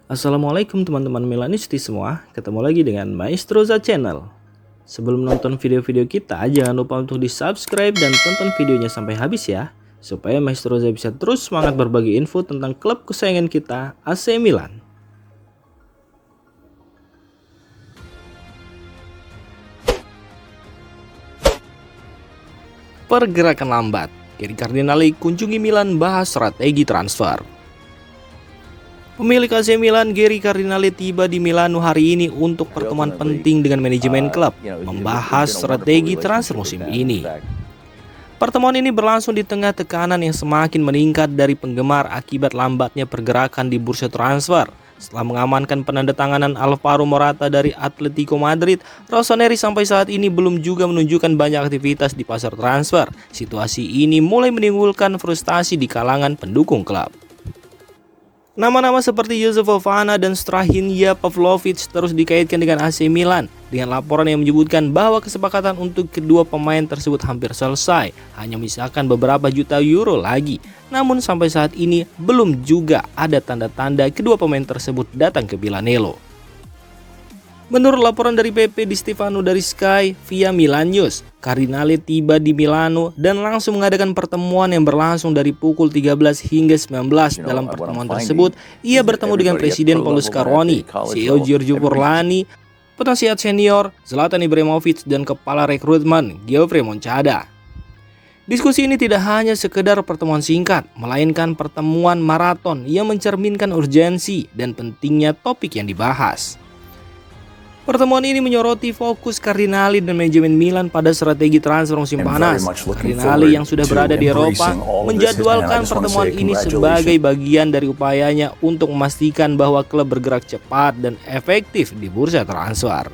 Assalamualaikum teman-teman Milanisti semua, ketemu lagi dengan Maestroza Channel. Sebelum nonton video-video kita, jangan lupa untuk di subscribe dan tonton videonya sampai habis ya, supaya Maestroza bisa terus semangat berbagi info tentang klub kesayangan kita, AC Milan. Pergerakan lambat, Gary Cardinale kunjungi Milan bahas strategi transfer. Pemilik AC Milan Gary Cardinale tiba di Milano hari ini untuk pertemuan penting dengan manajemen klub, membahas strategi transfer musim ini. Pertemuan ini berlangsung di tengah tekanan yang semakin meningkat dari penggemar akibat lambatnya pergerakan di bursa transfer. Setelah mengamankan penandatanganan Alvaro Morata dari Atletico Madrid, Rossoneri sampai saat ini belum juga menunjukkan banyak aktivitas di pasar transfer. Situasi ini mulai menimbulkan frustasi di kalangan pendukung klub. Nama-nama seperti Yusuf Fofana dan Strahinja Pavlovic terus dikaitkan dengan AC Milan, dengan laporan yang menyebutkan bahwa kesepakatan untuk kedua pemain tersebut hampir selesai, hanya misalkan beberapa juta euro lagi. Namun sampai saat ini belum juga ada tanda-tanda kedua pemain tersebut datang ke Milanello. Menurut laporan dari PP Di Stefano dari Sky via Milan News, Cardinale tiba di Milano dan langsung mengadakan pertemuan yang berlangsung dari pukul 13 hingga 19. Dalam pertemuan tersebut, ia bertemu dengan Presiden Paolo Scaroni, CEO Giorgio Forlani, penasihat senior Zlatan Ibrahimovic, dan kepala rekrutmen Geoffrey Moncada. Diskusi ini tidak hanya sekedar pertemuan singkat, melainkan pertemuan maraton yang mencerminkan urgensi dan pentingnya topik yang dibahas. Pertemuan ini menyoroti fokus Cardinale dan manajemen Milan pada strategi transfer musim panas. Cardinale yang sudah berada di Eropa menjadwalkan pertemuan ini sebagai bagian dari upayanya untuk memastikan bahwa klub bergerak cepat dan efektif di bursa transfer.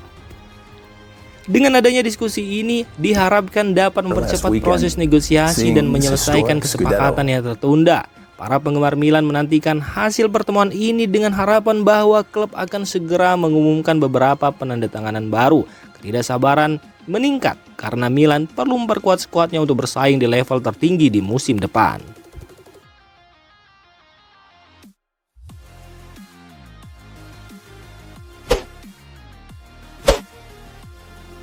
Dengan adanya diskusi ini diharapkan dapat mempercepat proses negosiasi dan menyelesaikan kesepakatan yang tertunda. Para penggemar Milan menantikan hasil pertemuan ini dengan harapan bahwa klub akan segera mengumumkan beberapa penandatanganan baru. Ketidaksabaran meningkat karena Milan perlu memperkuat skuadnya untuk bersaing di level tertinggi di musim depan.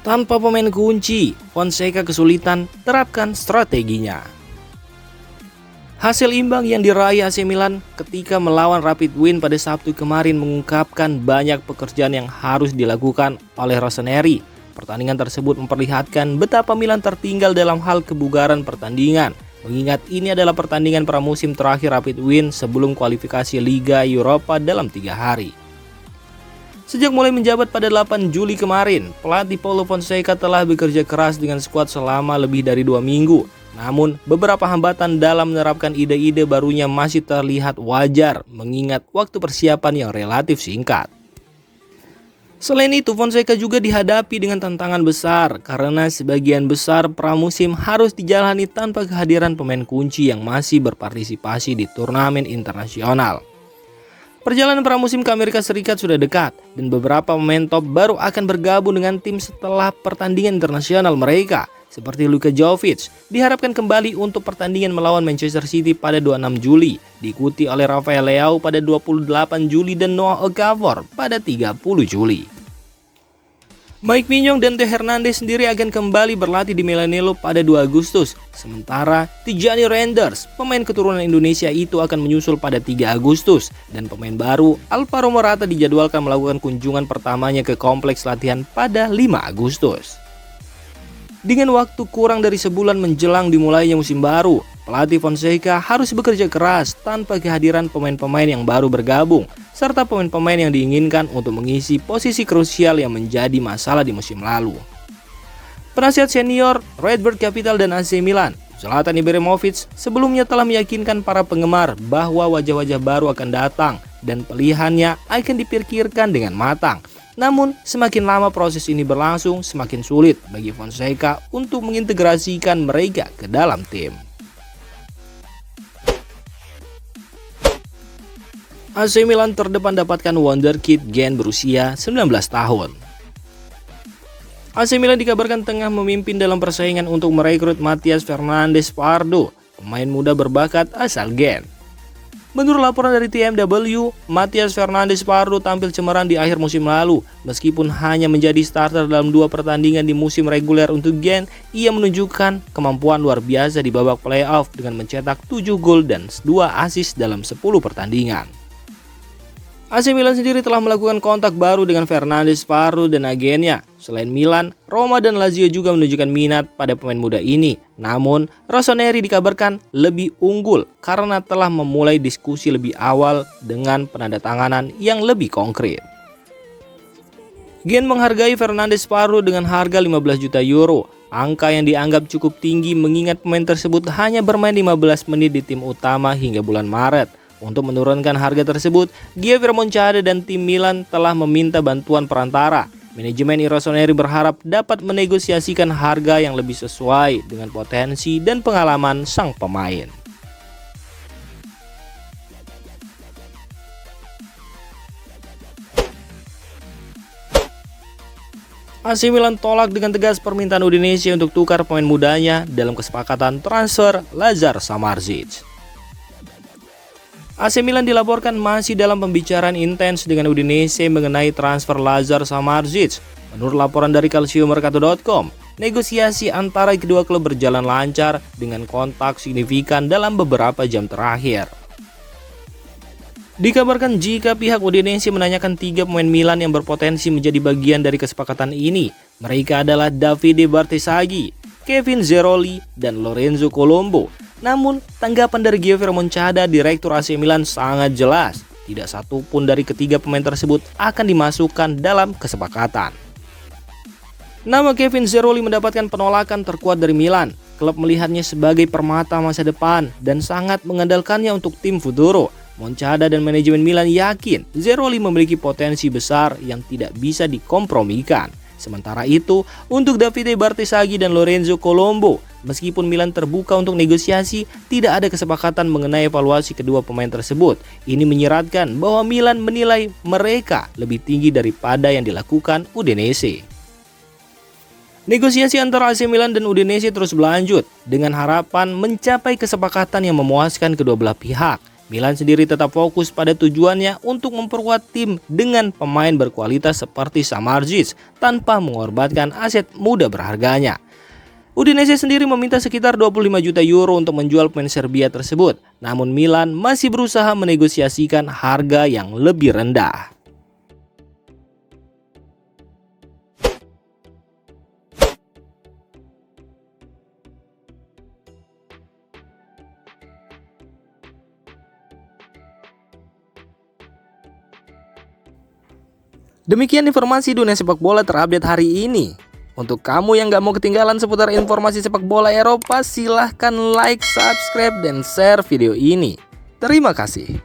Tanpa pemain kunci, Fonseca kesulitan terapkan strateginya. Hasil imbang yang diraih AC Milan ketika melawan Rapid Wien pada Sabtu kemarin mengungkapkan banyak pekerjaan yang harus dilakukan oleh Rossoneri. Pertandingan tersebut memperlihatkan betapa Milan tertinggal dalam hal kebugaran pertandingan. Mengingat ini adalah pertandingan pramusim terakhir Rapid Wien sebelum kualifikasi Liga Eropa dalam 3 hari. Sejak mulai menjabat pada 8 Juli kemarin, pelatih Paulo Fonseca telah bekerja keras dengan skuad selama lebih dari 2 minggu. Namun, beberapa hambatan dalam menerapkan ide-ide barunya masih terlihat wajar mengingat waktu persiapan yang relatif singkat. Selain itu, Fonseca juga dihadapi dengan tantangan besar karena sebagian besar pramusim harus dijalani tanpa kehadiran pemain kunci yang masih berpartisipasi di turnamen internasional. Perjalanan pramusim ke Amerika Serikat sudah dekat dan beberapa pemain top baru akan bergabung dengan tim setelah pertandingan internasional mereka. Seperti Luka Jovic diharapkan kembali untuk pertandingan melawan Manchester City pada 26 Juli, diikuti oleh Rafael Leao pada 28 Juli dan Noah Okafor pada 30 Juli. Mike Mignon dan Theo Hernandez sendiri akan kembali berlatih di Milanello pada 2 Agustus, sementara Tijani Reinders, pemain keturunan Indonesia itu akan menyusul pada 3 Agustus, dan pemain baru Alvaro Morata dijadwalkan melakukan kunjungan pertamanya ke kompleks latihan pada 5 Agustus. Dengan waktu kurang dari sebulan menjelang dimulainya musim baru, pelatih Fonseca harus bekerja keras tanpa kehadiran pemain-pemain yang baru bergabung, serta pemain-pemain yang diinginkan untuk mengisi posisi krusial yang menjadi masalah di musim lalu. Penasihat senior Red Bird Capital dan AC Milan, Zlatan Ibrahimovic, sebelumnya telah meyakinkan para penggemar bahwa wajah-wajah baru akan datang dan pilihannya akan dipikirkan dengan matang. Namun, semakin lama proses ini berlangsung, semakin sulit bagi Fonseca untuk mengintegrasikan mereka ke dalam tim. AC Milan terdepan dapatkan wonderkid Gen berusia 19 tahun. AC Milan dikabarkan tengah memimpin dalam persaingan untuk merekrut Matias Fernandes Pardo, pemain muda berbakat asal Gen. Menurut laporan dari TMW, Matías Fernandes Pardo tampil cemerlang di akhir musim lalu. Meskipun hanya menjadi starter dalam 2 pertandingan di musim reguler untuk Gent, ia menunjukkan kemampuan luar biasa di babak playoff dengan mencetak 7 gol dan 2 assist dalam 10 pertandingan. AC Milan sendiri telah melakukan kontak baru dengan Fernandes Pardo dan agennya. Selain Milan, Roma dan Lazio juga menunjukkan minat pada pemain muda ini. Namun, Rossoneri dikabarkan lebih unggul karena telah memulai diskusi lebih awal dengan penandatanganan yang lebih konkret. Gent menghargai Fernandes Pardo dengan harga 15 juta euro. Angka yang dianggap cukup tinggi mengingat pemain tersebut hanya bermain 15 menit di tim utama hingga bulan Maret. Untuk menurunkan harga tersebut, Giovanni Moncada dan tim Milan telah meminta bantuan perantara. Manajemen Rossoneri berharap dapat menegosiasikan harga yang lebih sesuai dengan potensi dan pengalaman sang pemain. AC Milan tolak dengan tegas permintaan Udinese untuk tukar pemain mudanya dalam kesepakatan transfer Lazar Samardzic. AC Milan dilaporkan masih dalam pembicaraan intens dengan Udinese mengenai transfer Lazar Samardzic. Menurut laporan dari calciomercato.com, negosiasi antara kedua klub berjalan lancar dengan kontak signifikan dalam beberapa jam terakhir. Dikabarkan jika pihak Udinese menanyakan 3 pemain Milan yang berpotensi menjadi bagian dari kesepakatan ini. Mereka adalah Davide Bartesaghi, Kevin Zeroli, dan Lorenzo Colombo. Namun, tanggapan dari Giovanni Moncada, direktur AC Milan, sangat jelas. Tidak satu pun dari ketiga pemain tersebut akan dimasukkan dalam kesepakatan. Nama Kevin Zeroli mendapatkan penolakan terkuat dari Milan. Klub melihatnya sebagai permata masa depan dan sangat mengandalkannya untuk tim Futuro. Moncada dan manajemen Milan yakin Zeroli memiliki potensi besar yang tidak bisa dikompromikan. Sementara itu, untuk Davide Bartesaghi dan Lorenzo Colombo, meskipun Milan terbuka untuk negosiasi, tidak ada kesepakatan mengenai evaluasi kedua pemain tersebut. Ini menyiratkan bahwa Milan menilai mereka lebih tinggi daripada yang dilakukan Udinese. Negosiasi antara AC Milan dan Udinese terus berlanjut dengan harapan mencapai kesepakatan yang memuaskan kedua belah pihak. Milan sendiri tetap fokus pada tujuannya untuk memperkuat tim dengan pemain berkualitas seperti Samardzic tanpa mengorbankan aset muda berharganya. Udinese sendiri meminta sekitar 25 juta euro untuk menjual pemain Serbia tersebut. Namun Milan masih berusaha menegosiasikan harga yang lebih rendah. Demikian informasi dunia sepak bola terupdate hari ini. Untuk kamu yang gak mau ketinggalan seputar informasi sepak bola Eropa, silahkan like, subscribe, dan share video ini. Terima kasih.